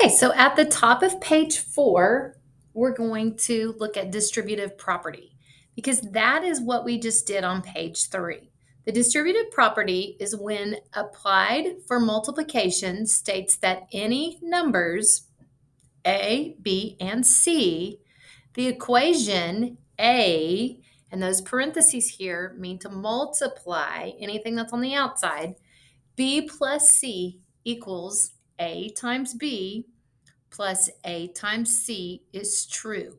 Okay, so at the top of page 4, we're going to look at distributive property because that is what we just did on page 3. The distributive property is when applied for multiplication states that any numbers A, B, and C, the equation A, and those parentheses here mean to multiply anything that's on the outside, B plus C equals A times B plus A times C is true.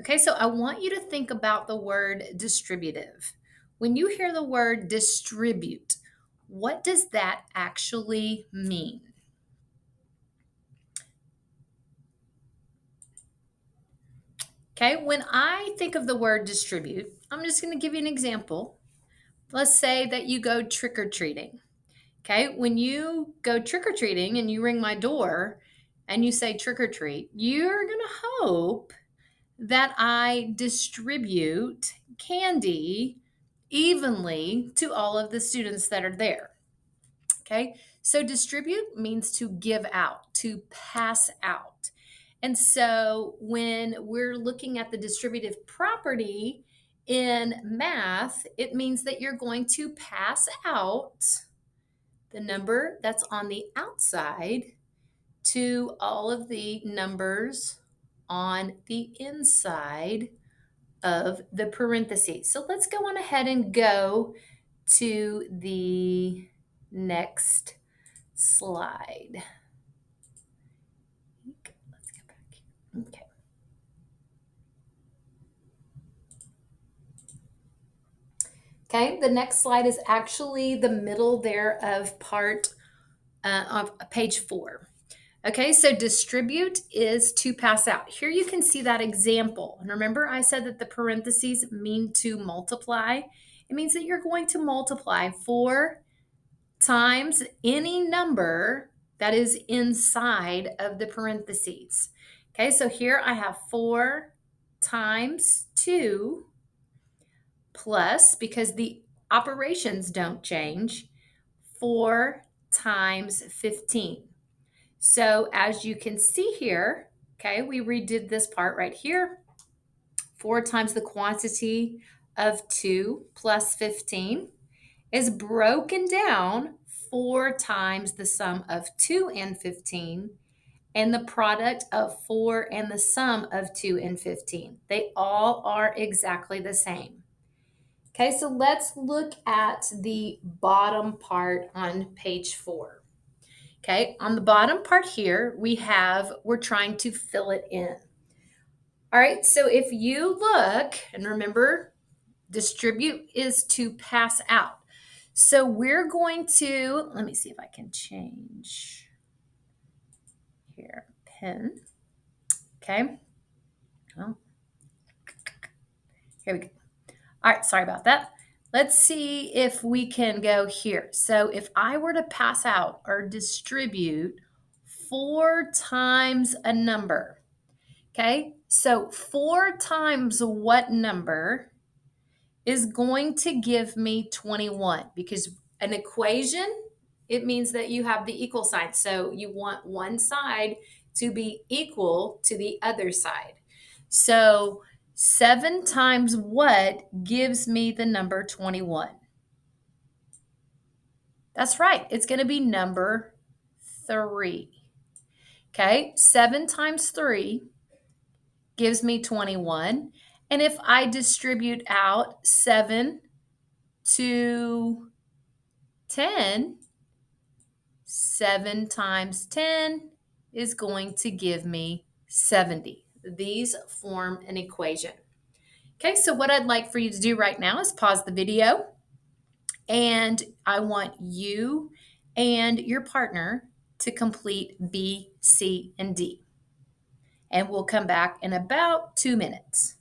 Okay, so I want you to think about the word distributive. When you hear the word distribute, what does that actually mean? Okay, when I think of the word distribute, I'm just going to give you an example. Let's say that you go trick or treating. Okay, when you go trick or treating and you ring my door and you say trick or treat, you're going to hope that I distribute candy evenly to all of the students that are there. Okay, so distribute means to give out, to pass out. And so when we're looking at the distributive property in math, it means that you're going to pass out the number that's on the outside to all of the numbers on the inside of the parentheses. So let's go on ahead and go to the next slide. Let's get back here. Okay. Okay, the next slide is actually the middle there of part of page 4. Okay, so distribute is to pass out. Here you can see that example. And remember, I said that the parentheses mean to multiply. It means that you're going to multiply 4 times any number that is inside of the parentheses. Okay, so here I have 4 times 2 plus, because the operations don't change, 4 times 15. So as you can see here, okay, we redid this part right here. 4 times the quantity of 2 plus 15 is broken down 4 times the sum of 2 and 15 and the product of 4 and the sum of 2 and 15. They all are exactly the same. Okay, so let's look at the bottom part on page 4. Okay, on the bottom part here, we're trying to fill it in. All right, so if you look, and remember, distribute is to pass out. So we're going to, let me see if I can change here, pen. Okay. Oh, here we go. All right, sorry about that. Let's see if we can go here. So if I were to pass out or distribute 4 times a number, okay, so 4 times what number is going to give me 21? Because an equation, it means that you have the equal sign. So you want one side to be equal to the other side. So 7 times what gives me the number 21? That's right. It's going to be number 3. Okay. 7 times 3 gives me 21. And if I distribute out 7 to 10, 7 times 10 is going to give me 70. These form an equation. Okay, so what I'd like for you to do right now is pause the video, and I want you and your partner to complete B, C, and D. And we'll come back in about 2 minutes.